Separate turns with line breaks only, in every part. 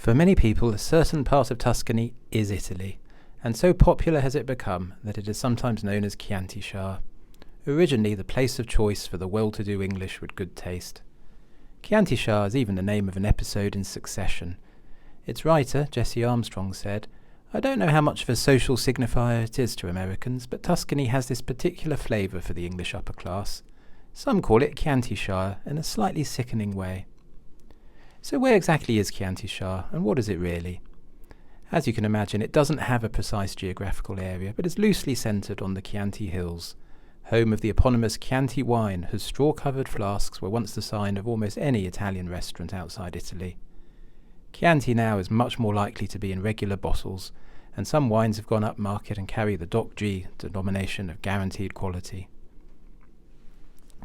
For many people, a certain part of Tuscany is Italy, and so popular has it become that it is sometimes known as Chiantishire, originally the place of choice for the well-to-do English with good taste. Chiantishire is even the name of an episode in Succession. Its writer, Jesse Armstrong, said, "I don't know how much of a social signifier it is to Americans, but Tuscany has this particular flavour for the English upper class. Some call it Chiantishire in a slightly sickening way." So where exactly is Chiantishire, and what is it really? As you can imagine, it doesn't have a precise geographical area, but is loosely centred on the Chianti Hills, home of the eponymous Chianti wine, whose straw-covered flasks were once the sign of almost any Italian restaurant outside Italy. Chianti now is much more likely to be in regular bottles, and some wines have gone up market and carry the DOC-G denomination of guaranteed quality.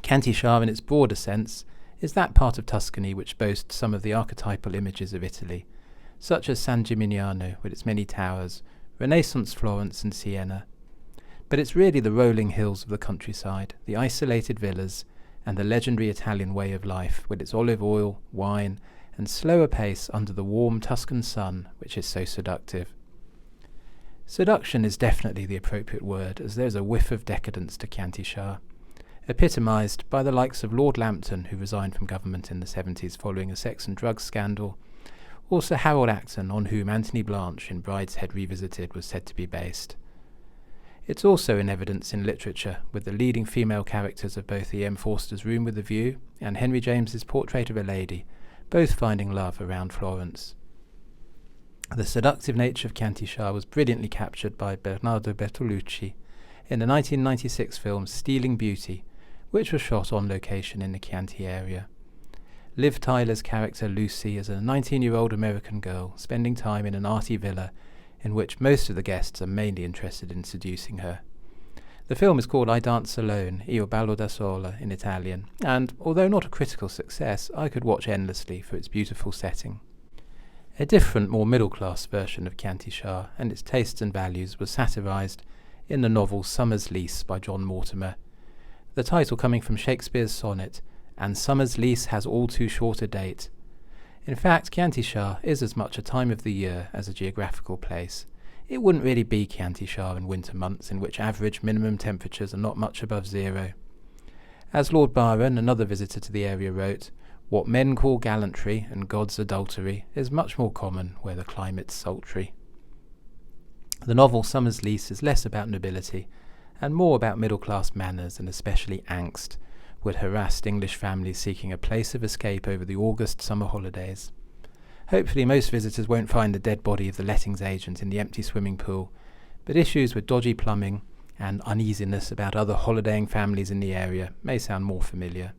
Chiantishire, in its broader sense, is that part of Tuscany which boasts some of the archetypal images of Italy, such as San Gimignano with its many towers, Renaissance Florence and Siena. But it's really the rolling hills of the countryside, the isolated villas, and the legendary Italian way of life with its olive oil, wine, and slower pace under the warm Tuscan sun which is so seductive. Seduction is definitely the appropriate word, as there's a whiff of decadence to Chiantishire, epitomised by the likes of Lord Lambton, who resigned from government in the 70s following a sex and drugs scandal, or Sir Harold Acton, on whom Anthony Blanche in Brideshead Revisited was said to be based. It's also in evidence in literature, with the leading female characters of both E.M. Forster's Room with a View and Henry James's Portrait of a Lady, both finding love around Florence. The seductive nature of Chiantishire was brilliantly captured by Bernardo Bertolucci in the 1996 film Stealing Beauty, which was shot on location in the Chianti area. Liv Tyler's character Lucy is a 19-year-old American girl spending time in an arty villa in which most of the guests are mainly interested in seducing her. The film is called I Dance Alone, Io ballo da sola in Italian, and although not a critical success, I could watch endlessly for its beautiful setting. A different, more middle-class version of Chiantishire and its tastes and values was satirised in the novel Summer's Lease by John Mortimer, the title coming from Shakespeare's sonnet, "And summer's lease has all too short a date." In fact, Chiantishire is as much a time of the year as a geographical place. It wouldn't really be Chiantishire in winter months, in which average minimum temperatures are not much above zero. As Lord Byron, another visitor to the area, wrote, "What men call gallantry and God's adultery is much more common where the climate's sultry." The novel Summer's Lease is less about nobility and more about middle-class manners and especially angst, with harassed English families seeking a place of escape over the August summer holidays. Hopefully most visitors won't find the dead body of the lettings agent in the empty swimming pool, but issues with dodgy plumbing and uneasiness about other holidaying families in the area may sound more familiar.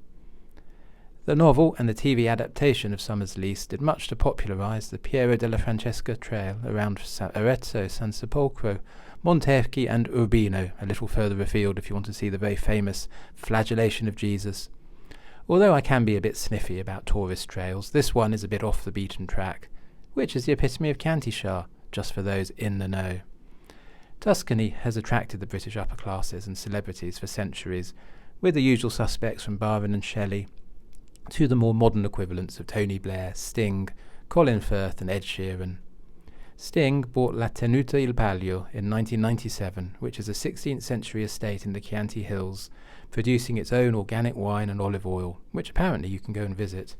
The novel and the TV adaptation of Summer's Lease did much to popularise the Piero della Francesca trail around Arezzo, San Sepolcro, Monterchi and Urbino, a little further afield if you want to see the very famous flagellation of Jesus. Although I can be a bit sniffy about tourist trails, this one is a bit off the beaten track, which is the epitome of Chiantishire, just for those in the know. Tuscany has attracted the British upper classes and celebrities for centuries, with the usual suspects from Byron and Shelley to the more modern equivalents of Tony Blair, Sting, Colin Firth and Ed Sheeran. Sting bought La Tenuta il Palio in 1997, which is a 16th century estate in the Chianti Hills, producing its own organic wine and olive oil, which apparently you can go and visit.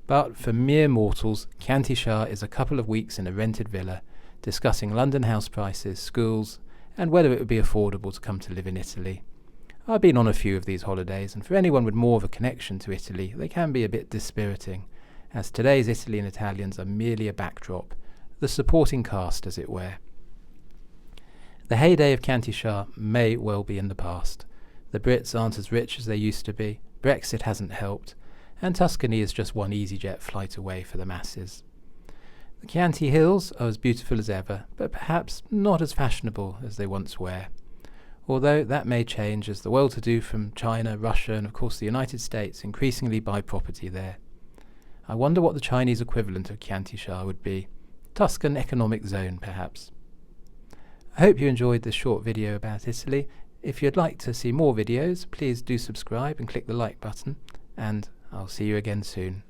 But for mere mortals, Chiantishire is a couple of weeks in a rented villa, discussing London house prices, schools, and whether it would be affordable to come to live in Italy. I've been on a few of these holidays, and for anyone with more of a connection to Italy, they can be a bit dispiriting, as today's Italy and Italians are merely a backdrop, the supporting cast, as it were. The heyday of Chiantishire may well be in the past. The Brits aren't as rich as they used to be, Brexit hasn't helped, and Tuscany is just one EasyJet flight away for the masses. The Chianti Hills are as beautiful as ever, but perhaps not as fashionable as they once were. Although that may change as the well-to-do from China, Russia and of course the United States increasingly buy property there. I wonder what the Chinese equivalent of Chiantishire would be. Tuscan Economic Zone, perhaps. I hope you enjoyed this short video about Italy. If you'd like to see more videos, please do subscribe and click the like button, and I'll see you again soon.